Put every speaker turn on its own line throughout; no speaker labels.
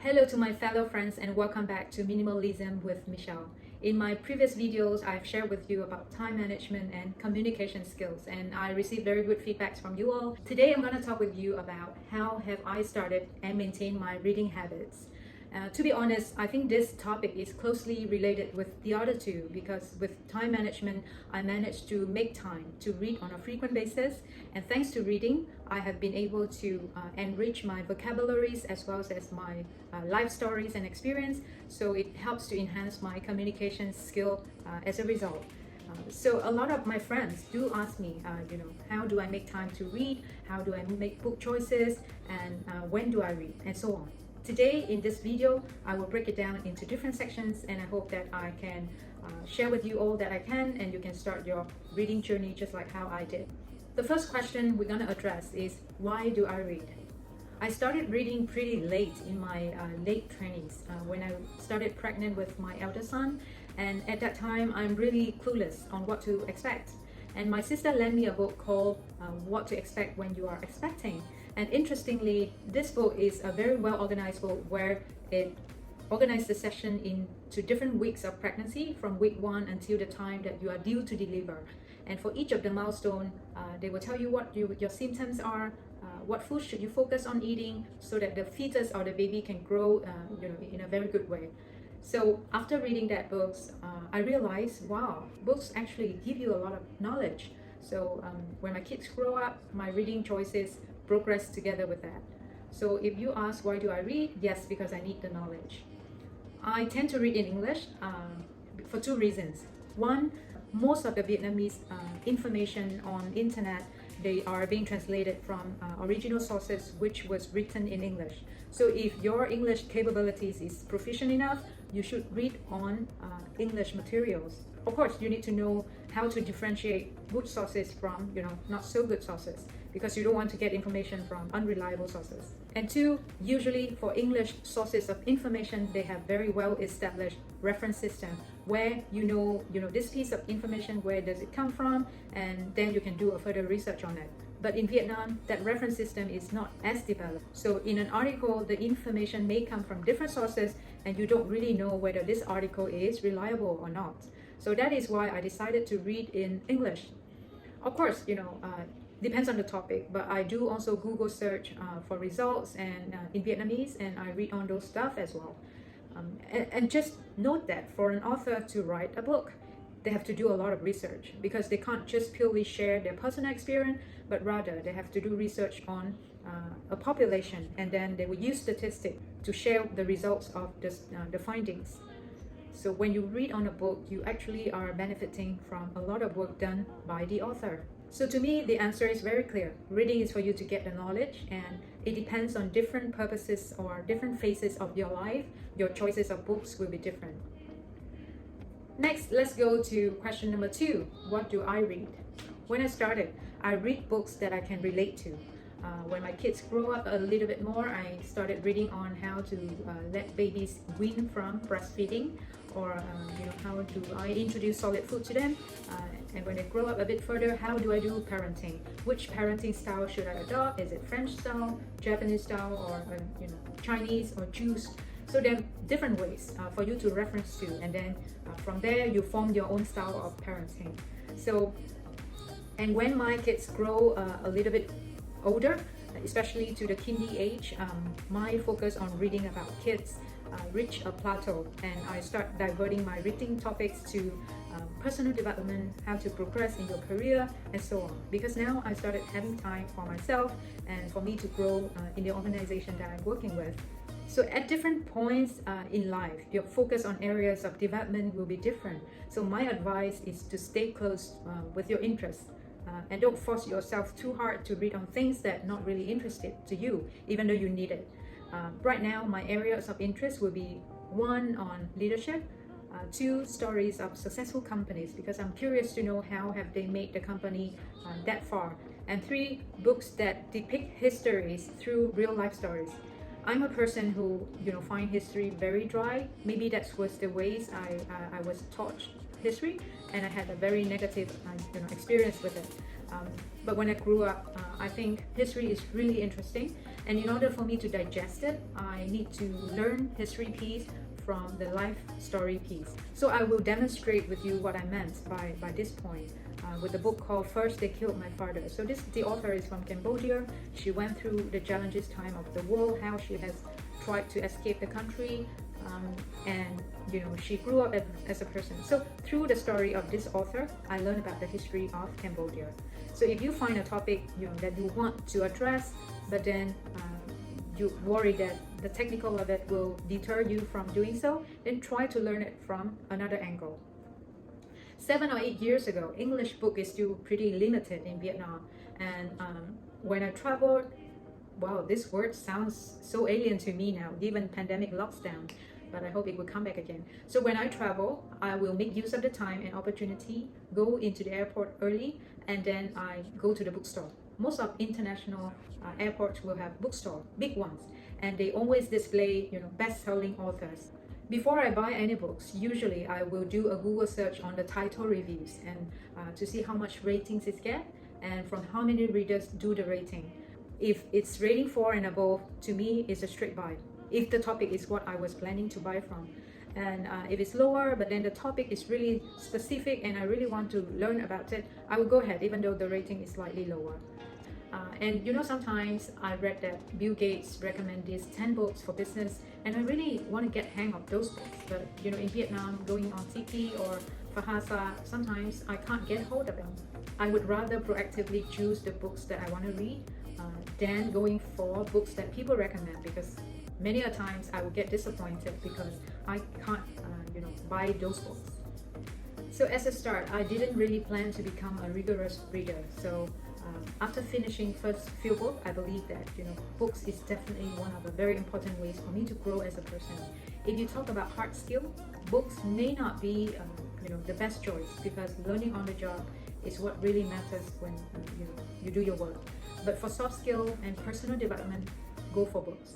Hello to my fellow friends and welcome back to Minimalism with Michelle. In my previous videos, I've shared with you about time management and communication skills, and I received very good feedbacks from you all. Today, I'm going to talk with you about how have I started and maintained my reading habits. To be honest, I think this topic is closely related with the other two because with time management, I managed to make time to read on a frequent basis. And thanks to reading, I have been able to enrich my vocabularies as well as my life stories and experience. So it helps to enhance my communication skill as a result. So a lot of my friends do ask me, how do I make time to read? How do I make book choices? And when do I read? And so on. Today in this video, I will break it down into different sections and I hope that I can share with you all that I can and you can start your reading journey just like how I did. The first question we're going to address is, why do I read? I started reading pretty late in my late 20s when I started pregnant with my elder son, and at that time I'm really clueless on what to expect. And my sister lent me a book called What to Expect When You Are Expecting. And interestingly, this book is a very well organized book where it organized the session into different weeks of pregnancy from week 1 until the time that you are due to deliver. And for each of the milestone, they will tell you what your symptoms are, what food should you focus on eating so that the fetus or the baby can grow in a very good way. So after reading that books, I realized, wow, books actually give you a lot of knowledge. So when my kids grow up, my reading choices progress together with that. So if you ask why do I read, yes, because I need the knowledge. I tend to read in English for two reasons. One, most of the Vietnamese information on internet, they are being translated from original sources which was written in English. So if your English capabilities is proficient enough, you should read on English materials. Of course, you need to know how to differentiate good sources from not so good sources, because you don't want to get information from unreliable sources. And two, usually for English sources of information, they have very well established reference system where you know this piece of information, where does it come from, and then you can do a further research on it. But in Vietnam, that reference system is not as developed. So in an article, the information may come from different sources and you don't really know whether this article is reliable or not. So that is why I decided to read in English. Of course, depends on the topic, but I do also Google search for results and in Vietnamese, and I read on those stuff as well. And just note that for an author to write a book, they have to do a lot of research because they can't just purely share their personal experience, but rather they have to do research on a population, and then they will use statistics to share the results of the findings. So when you read on a book, you actually are benefiting from a lot of work done by the author. So to me, the answer is very clear. Reading is for you to get the knowledge, and it depends on different purposes or different phases of your life. Your choices of books will be different. Next, let's go to question number 2. What do I read? When I started, I read books that I can relate to. When my kids grow up a little bit more, I started reading on how to let babies wean from breastfeeding, or how do I introduce solid food to them, and when they grow up a bit further, how do I do parenting? Which parenting style should I adopt? Is it French style, Japanese style, or Chinese or Jews? So there are different ways for you to reference to, and then from there you form your own style of parenting. So, and when my kids grow a little bit older, especially to the kindy age, my focus on reading about kids reach a plateau, and I start diverting my reading topics to personal development, how to progress in your career, and so on. Because now I started having time for myself and for me to grow in the organization that I'm working with. So at different points in life, your focus on areas of development will be different. So my advice is to stay close with your interests. And don't force yourself too hard to read on things that are not really interested to you, even though you need it. Right now, my areas of interest will be 1 on leadership, 2 stories of successful companies, because I'm curious to know how have they made the company that far, and 3 books that depict histories through real life stories. I'm a person who find history very dry. Maybe that was the ways I was taught history, and I had a very negative experience with it. But when I grew up, I think history is really interesting, And in order for me to digest it, I need to learn history piece from the life story piece. So I will demonstrate with you what I meant by this point with the book called First They Killed My Father. So the author is from Cambodia. She went through the challenges time of the war, how she has tried to escape the country, and she grew up as a person. So through the story of this author, I learned about the history of Cambodia. So if you find a topic that you want to address, but then you worry that the technical of it will deter you from doing so, then try to learn it from another angle. 7 or 8 years ago, English book is still pretty limited in Vietnam, and when I traveled, wow, this word sounds so alien to me now, given pandemic lockdown, but I hope it will come back again. So when I travel, I will make use of the time and opportunity, go into the airport early, and then I go to the bookstore. Most of international airports will have bookstore, big ones, and they always display best-selling authors. Before I buy any books, usually I will do a Google search on the title reviews and to see how much ratings it gets and from how many readers do the rating. If it's rating 4 and above, to me it's a straight buy, if the topic is what I was planning to buy from. And if it's lower, but then the topic is really specific and I really want to learn about it, I will go ahead even though the rating is slightly lower. And sometimes I read that Bill Gates recommend these 10 books for business, and I really want to get hang of those books. But in Vietnam, going on TP or Phahasa, sometimes I can't get hold of them. I would rather proactively choose the books that I want to read than going for books that people recommend, because many a times I will get disappointed because I can't buy those books. So as a start, I didn't really plan to become a rigorous reader. So after finishing first few books, I believe that books is definitely one of the very important ways for me to grow as a person. If you talk about hard skill, books may not be the best choice, because learning on the job is what really matters when you do your work. But for soft skill and personal development, go for books,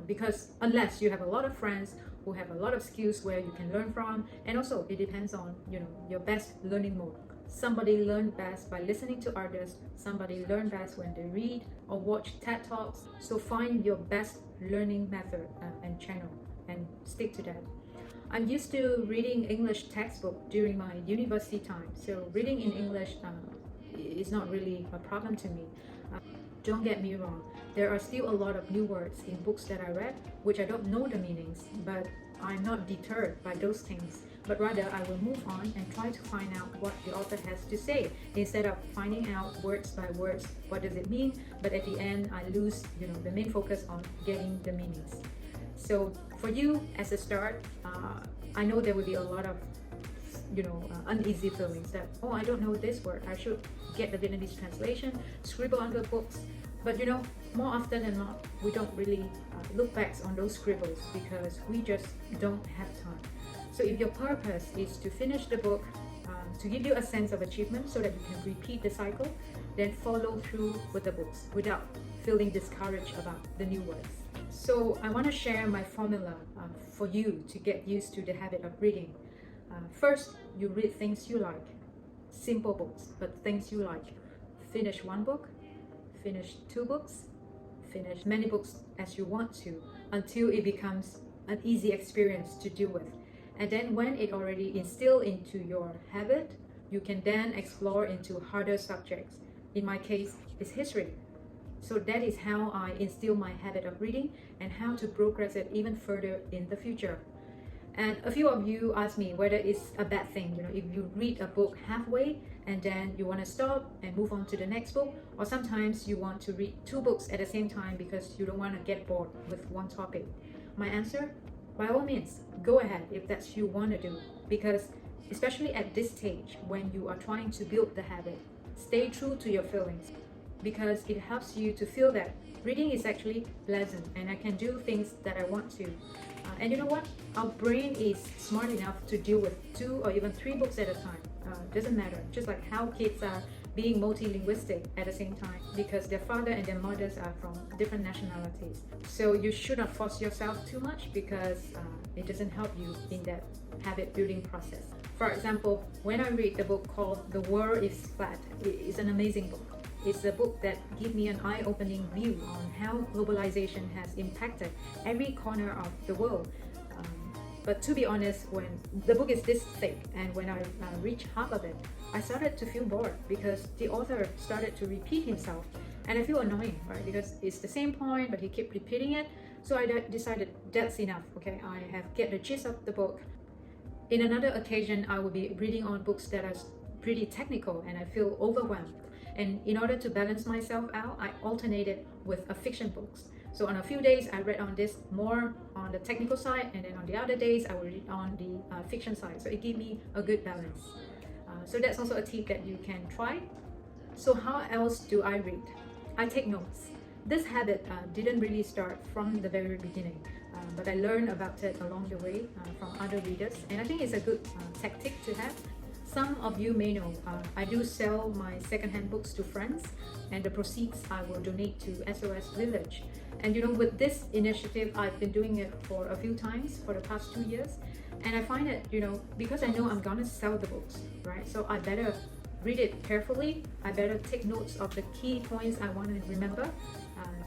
because unless you have a lot of friends who have a lot of skills where you can learn from, and also it depends on your best learning mode. Somebody learn best by listening to others, somebody learn best when they read or watch TED Talks. So find your best learning method and channel and stick to that. I'm used to reading English textbook during my university time, so reading in English is not really a problem to me. Don't get me wrong, there are still a lot of new words in books that I read which I don't know the meanings, but I'm not deterred by those things, but rather I will move on and try to find out what the author has to say, instead of finding out words by words what does it mean, but at the end I lose the main focus on getting the meanings. So for you as a start, I know there will be a lot of uneasy feelings that, oh, I don't know this word, I should get the Vietnamese translation, scribble on the books. But more often than not, we don't really look back on those scribbles because we just don't have time. So if your purpose is to finish the book, to give you a sense of achievement so that you can repeat the cycle, then follow through with the books without feeling discouraged about the new words. So I want to share my formula for you to get used to the habit of reading. First, you read things you like. Simple books, but things you like. Finish one book, finish 2 books, finish many books as you want to, until it becomes an easy experience to deal with. And then when it already instilled into your habit, you can then explore into harder subjects. In my case, it's history. So that is how I instill my habit of reading and how to progress it even further in the future. And a few of you ask me whether it's a bad thing, if you read a book halfway and then you want to stop and move on to the next book, or sometimes you want to read 2 books at the same time because you don't want to get bored with one topic. My answer, by all means, go ahead if that's what you want to do, because especially at this stage when you are trying to build the habit, stay true to your feelings, because it helps you to feel that reading is actually pleasant and I can do things that I want to. And you know what? Our brain is smart enough to deal with 2 or even 3 books at a time. Doesn't matter. Just like how kids are being multilinguistic at the same time because their father and their mothers are from different nationalities. So you should not force yourself too much because it doesn't help you in that habit building process. For example, when I read the book called The World is Flat, it's an amazing book. It's a book that gives me an eye-opening view on how globalization has impacted every corner of the world. But to be honest, when the book is this thick and when I reached half of it, I started to feel bored because the author started to repeat himself, and I feel annoying, right? Because it's the same point, but he kept repeating it. So I decided that's enough. Okay, I have get the gist of the book. In another occasion, I will be reading on books that are pretty technical and I feel overwhelmed. And in order to balance myself out, I alternated with a fiction books. So on a few days, I read on this more on the technical side, and then on the other days, I will read on the fiction side. So it gave me a good balance. So that's also a tip that you can try. So how else do I read? I take notes. This habit didn't really start from the very beginning, but I learned about it along the way from other readers, and I think it's a good tactic to have. Some of you may know I do sell my secondhand books to friends, and the proceeds I will donate to SOS Village. And with this initiative, I've been doing it for a few times for the past 2 years, and I find that because I know I'm gonna sell the books, right? So I better read it carefully. I better take notes of the key points I want to remember,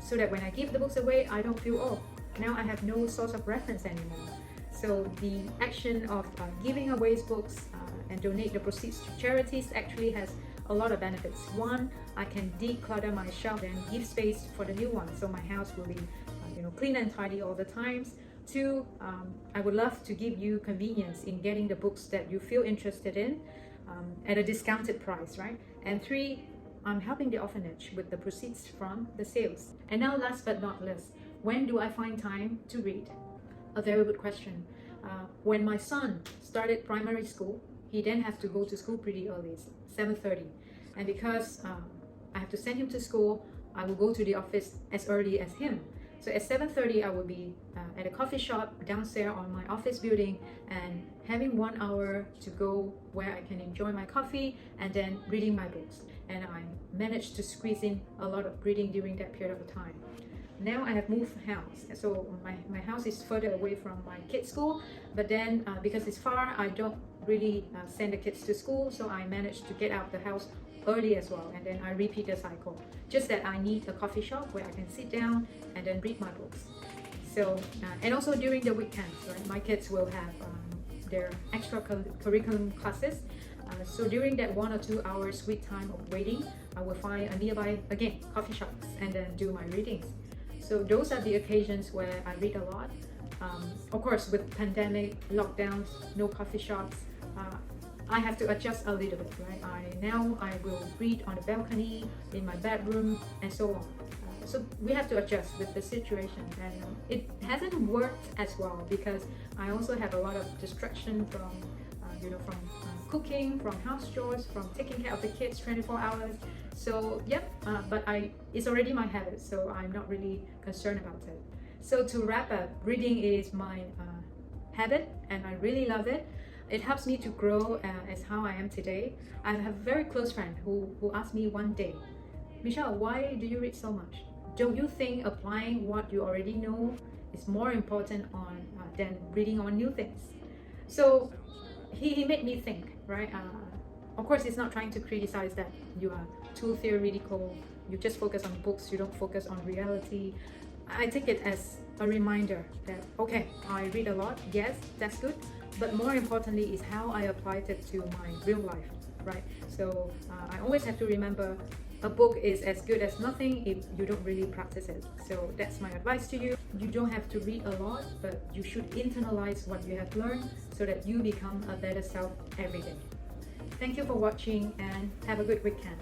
so that when I give the books away, I don't feel, oh, now I have no source of reference anymore. So the action of giving away books and donate the proceeds to charities actually has a lot of benefits. One, I can declutter my shelf and give space for the new one, so my house will be clean and tidy all the times. Two, I would love to give you convenience in getting the books that you feel interested in at a discounted price, right? And three, I'm helping the orphanage with the proceeds from the sales. And now, last but not least, when do I find time to read? A very good question. When my son started primary school, he then has to go to school pretty early, 7:30. And because I have to send him to school, I will go to the office as early as him. So at 7:30, I will be at a coffee shop downstairs on my office building and having 1 hour to go where I can enjoy my coffee and then reading my books. And I managed to squeeze in a lot of reading during that period of time. Now I have moved house, so my house is further away from my kids' school, but then because it's far, I don't really send the kids to school, so I managed to get out of the house early as well, and then I repeat the cycle. Just that I need a coffee shop where I can sit down and then read my books. So and also during the weekends, right, my kids will have their extracurriculum classes. So during that 1 or 2 hours sweet time of waiting, I will find a nearby, again, coffee shops and then do my readings. So those are the occasions where I read a lot. Of course, with pandemic, lockdowns, no coffee shops, I have to adjust a little bit, right? Now I will read on the balcony, in my bedroom, and so on. So we have to adjust with the situation, and it hasn't worked as well because I also have a lot of distraction from cooking, from house chores, from taking care of the kids 24 hours. So but it's already my habit, so I'm not really concerned about it. So to wrap up, reading is my habit, and I really love it. It helps me to grow as how I am today. I have a very close friend who asked me one day, Michelle, why do you read so much? Don't you think applying what you already know is more important than reading on new things? So he made me think, right? Of course, he's not trying to criticize that you are too theoretical, you just focus on books, you don't focus on reality. I take it as a reminder that, okay, I read a lot, yes, that's good, but more importantly is how I applied it to my real life, right? So I always have to remember a book is as good as nothing if you don't really practice it. So that's my advice to you. You don't have to read a lot, but you should internalize what you have learned so that you become a better self every day. Thank you for watching and have a good weekend.